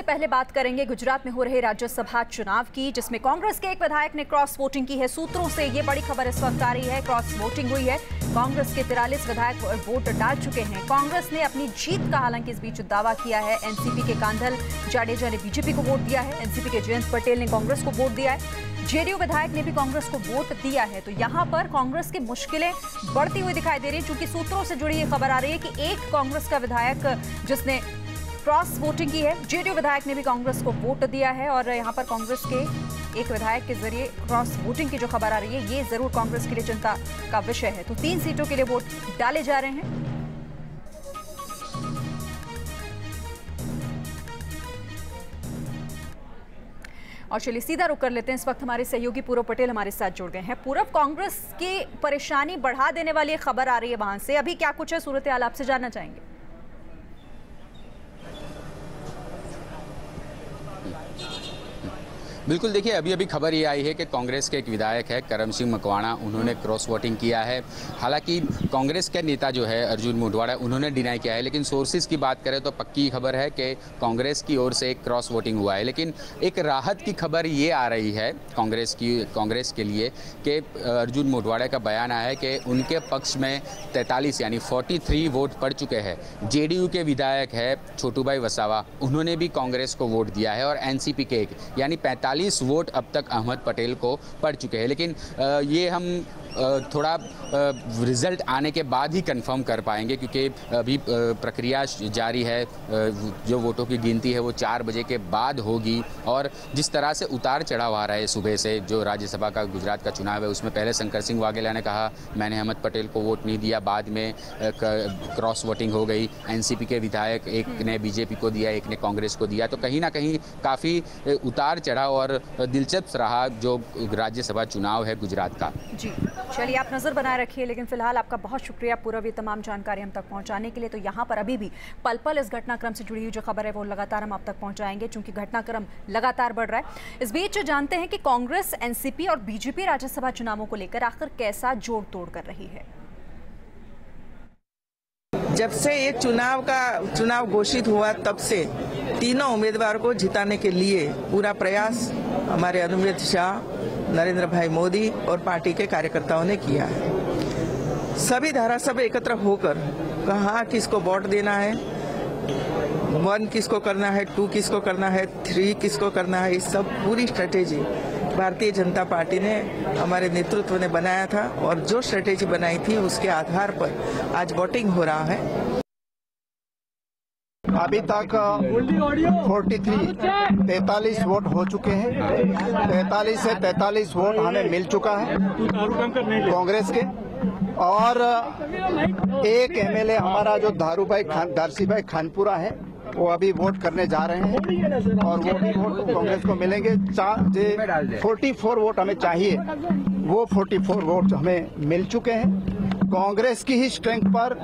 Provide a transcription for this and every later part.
पहले बात करेंगे गुजरात में हो रहे राज्यसभा चुनाव की, जिसमें कांग्रेस के एक विधायक ने क्रॉस वोटिंग की है। सूत्रों से ये बड़ी खबर इस वक्त आ रही है, क्रॉस वोटिंग हुई है। कांग्रेस के 43 विधायक वोट डाल चुके हैं। कांग्रेस ने अपनी जीत का हालांकि इस बीच दावा किया है। एनसीपी के कांधल जाडेजा ने बीजेपी को वोट दिया है। एनसीपी के जयंत पटेल ने कांग्रेस को वोट दिया है। जेडीयू विधायक ने भी कांग्रेस को वोट दिया है। तो यहां पर कांग्रेस की मुश्किलें बढ़ती हुई दिखाई दे रही है, क्योंकि सूत्रों से जुड़ी ये खबर आ रही है कि एक कांग्रेस का विधायक जिसने क्रॉस वोटिंग की है, जेडीयू विधायक ने भी कांग्रेस को वोट दिया है। और यहां पर कांग्रेस के एक विधायक के जरिए क्रॉस वोटिंग की जो खबर आ रही है, ये जरूर कांग्रेस के लिए चिंता का विषय है। तो 3 सीटों के लिए वोट डाले जा रहे हैं। और चलिए सीधा रुक कर लेते हैं। इस वक्त हमारे सहयोगी पूरव पटेल हमारे साथ जुड़ गए हैं। पूरव, कांग्रेस की परेशानी बढ़ा देने वाली खबर आ रही है वहां से, अभी क्या कुछ है सूरत हाल आपसे जानना चाहेंगे। बिल्कुल, देखिए अभी अभी खबर ये आई है कि कांग्रेस के एक विधायक है करम सिंह मकवाणा, उन्होंने क्रॉस वोटिंग किया है। हालांकि कांग्रेस के नेता जो है अर्जुन मोढवाड़ा, उन्होंने डिनाई किया है, लेकिन सोर्सेज की बात करें तो पक्की खबर है कि कांग्रेस की ओर से एक क्रॉस वोटिंग हुआ है। लेकिन एक राहत की खबर ये आ रही है कांग्रेस के लिए कि अर्जुन मोढवाड़ा का बयान आया है कि उनके पक्ष में 43 यानी 43 वोट पड़ चुके हैं। जेडीयू के विधायक है छोटूभाई वसावा, उन्होंने भी कांग्रेस को वोट दिया है। और एनसीपी के एक यानी 45 वोट अब तक अहमद पटेल को पड़ चुके हैं। लेकिन ये हम थोड़ा रिजल्ट आने के बाद ही कंफर्म कर पाएंगे, क्योंकि अभी प्रक्रिया जारी है। जो वोटों की गिनती है वो 4 बजे के बाद होगी। और जिस तरह से उतार चढ़ाव आ रहा है सुबह से, जो राज्यसभा का गुजरात का चुनाव है उसमें पहले शंकर सिंह वाघेला ने कहा मैंने अहमद पटेल को वोट नहीं दिया, बाद में क्रॉस वोटिंग हो गई। एनसीपी के विधायक एक ने बीजेपी को दिया, एक ने कांग्रेस को दिया। तो कहीं ना कहीं काफ़ी उतार चढ़ाव और दिलचस्प रहा जो राज्यसभा चुनाव है गुजरात का। जी चलिए, आप नजर बनाए रखिए। लेकिन फिलहाल आपका बहुत शुक्रिया पूरा ये तमाम जानकारी हम तक पहुंचाने के लिए। तो यहाँ पर अभी भी पल पल इस घटनाक्रम से जुड़ी हुई जो खबर है वो लगातार हम आप तक पहुंचाएंगे, क्योंकि घटनाक्रम लगातार बढ़ रहा है। इस बीच जानते हैं कि कांग्रेस, एनसीपी और बीजेपी राज्यसभा चुनावों को लेकर आखिर कैसा जोड़ तोड़ कर रही है। जब से ये चुनाव घोषित हुआ तब से तीनों उम्मीदवारों को जिताने के लिए पूरा प्रयास हमारे अनुमित शाह, नरेंद्र भाई मोदी और पार्टी के कार्यकर्ताओं ने किया है। सभी धारासभ्य एकत्र होकर कहाँ किसको वोट देना है, 1 किसको करना है, 2 किसको करना है, 3 किसको करना है, इस सब पूरी स्ट्रेटेजी भारतीय जनता पार्टी ने, हमारे नेतृत्व ने बनाया था। और जो स्ट्रेटेजी बनाई थी उसके आधार पर आज वोटिंग हो रहा है। अभी तक 43 वोट हो चुके हैं। 43 से 43 वोट हमें मिल चुका है कांग्रेस के। और एक एमएलए हमारा जो दारसीभाई खानपुरा है वो अभी वोट करने जा रहे हैं, और वो भी वोट कांग्रेस को मिलेंगे। 44 वोट हमें चाहिए, वो 44 वोट हमें मिल चुके हैं। कांग्रेस की ही स्ट्रेंथ पर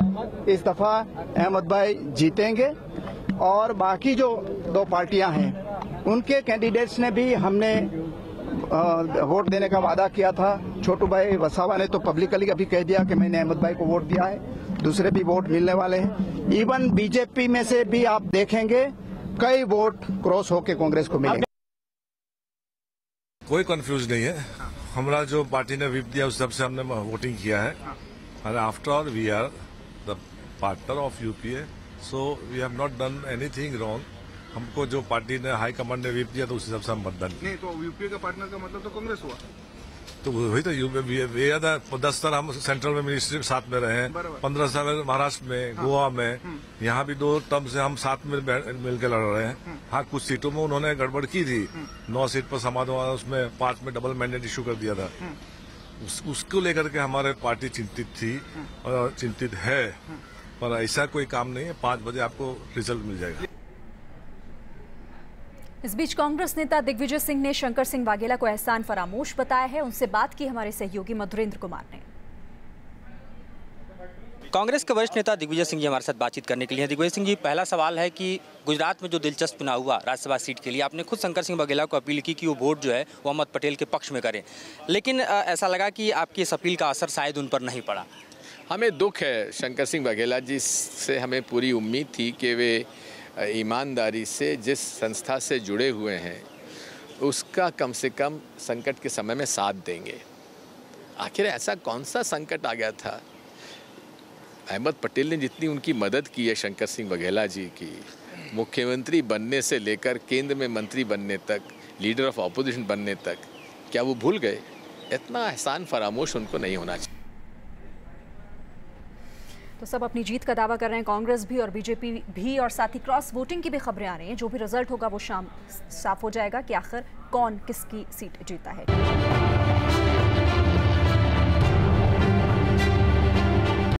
इस दफा अहमद भाई जीतेंगे। और बाकी जो 2 पार्टियां हैं उनके कैंडिडेट्स ने भी हमने वोट देने का वादा किया था। छोटू भाई वसावा ने तो पब्लिकली अभी कह दिया कि मैंने अहमद भाई को वोट दिया है, दूसरे भी वोट मिलने वाले हैं। इवन बीजेपी में से भी आप देखेंगे कई वोट क्रॉस होके कांग्रेस को मिलेंगे। कोई कंफ्यूज नहीं है, हमारा जो पार्टी ने विप दिया उस सबसे हमने वोटिंग किया है। And after all we are the partner of UPA, so we have not done anything wrong. हमको जो पार्टी ने हाई कमांड ने विप दिया तो उस हिसाब से हम मतदान किए। नहीं, तो यूपीए का पार्टनर का मतलब तो कांग्रेस हुआ। तो वही तो 10 साल हम सेंट्रल में मिनिस्ट्री साथ में रहे हैं, 15 साल महाराष्ट्र में, गोवा में, यहाँ भी 2 टर्म से हम साथ में मिलकर लड़ रहे हैं। हाँ, कुछ सीटों में उन्होंने गड़बड़ की थी। 9 सीट पर समाधान, उसमें 5 में डबल मैंडेट इशू कर दिया था। उसको लेकर के हमारे पार्टी चिंतित थी और चिंतित है, पर ऐसा कोई काम नहीं है। 5 बजे आपको रिजल्ट मिल जाएगा। इस बीच कांग्रेस नेता दिग्विजय सिंह ने शंकर सिंह वाघेला को एहसान फरामोश बताया है। उनसे बात की हमारे सहयोगी मधुरेंद्र कुमार ने। कांग्रेस के वरिष्ठ नेता दिग्विजय सिंह जी हमारे साथ बातचीत करने के लिए हैं। दिग्विजय सिंह जी, पहला सवाल है कि गुजरात में जो दिलचस्प चुनाव हुआ राज्यसभा सीट के लिए, आपने खुद शंकर सिंह वाघेला को अपील की कि वो वोट जो है वो अहमद पटेल के पक्ष में करें, लेकिन ऐसा लगा कि आपकी इस अपील का असर शायद उन पर नहीं पड़ा। हमें दुख है शंकर सिंह वाघेला जी से, हमें पूरी उम्मीद थी कि वे ईमानदारी से जिस संस्था से जुड़े हुए हैं उसका कम से कम संकट के समय में साथ देंगे। आखिर ऐसा कौन सा संकट आ गया था? अहमद पटेल ने जितनी उनकी मदद की है शंकर सिंह वघेला जी की, मुख्यमंत्री बनने से लेकर केंद्र में मंत्री बनने तक, लीडर ऑफ ऑपोजिशन बनने तक, क्या वो भूल गए? इतना एहसान फरामोश उनको नहीं होना चाहिए। तो सब अपनी जीत का दावा कर रहे हैं, कांग्रेस भी और बीजेपी भी, और साथ ही क्रॉस वोटिंग की भी खबरें आ रही हैं। जो भी रिजल्ट होगा वो शाम साफ हो जाएगा कि आखिर कौन किसकी सीट जीता है।